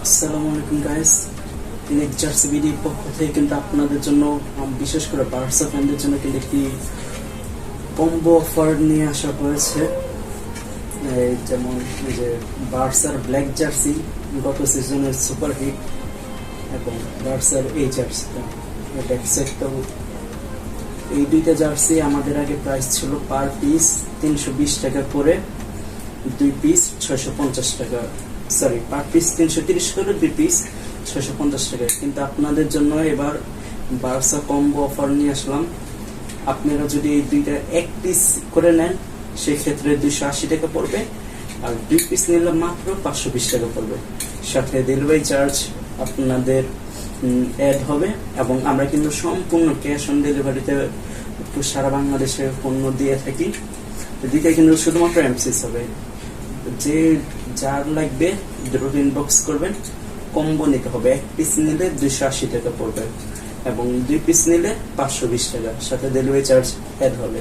আসসালামু আলাইকুম guys, lecture সিবিডির পক্ষ থেকে কিন্তু আপনাদের জন্য বিশেষ করে বার্সা ফ্যানদের জন্য কিন্তু একটি কম্বো অফার নিয়ে আসা হয়েছে। যেমন এই যে বার্সার ব্ল্যাক জার্সি গত সিজনের সুপার হিট এবং বার্সার এই জার্সিটা তো এই দুইটা জার্সি আমাদের আগে প্রাইস ছিল পার পিস 320 টাকা করে, দুই পিস 650 টাকা, সরি পার পিস 330 করে, দুই পিস 650 টাকা। কিন্তু আপনাদের জন্য এবার বার্সা কম্বো অফার নিয়ে আসলাম। আপনারা যদি এই দুইটা এক পিস করে নেন সেক্ষেত্রে 280 টাকা পড়বে, আর দুই পিস নিলে মাত্র 520 টাকা পড়বে। সাথে ডেলিভারি চার্জ আপনাদের অ্যাড হবে এবং আমরা কিন্তু সম্পূর্ণ ক্যাশ অন ডেলিভারিতে সারা বাংলাদেশে পণ্য দিয়ে থাকি। দুইটা কিন্তু শুধুমাত্র এমসিস হবে। যে যার লাগবে দ্রুত ইনবক্স করবেন। কম্বো নিতে হবে, এক পিস নিলে 280 টাকা পড়বে এবং দুই পিস নিলে 520 টাকা, সাথে ডেলিভারি চার্জ অ্যাড হবে।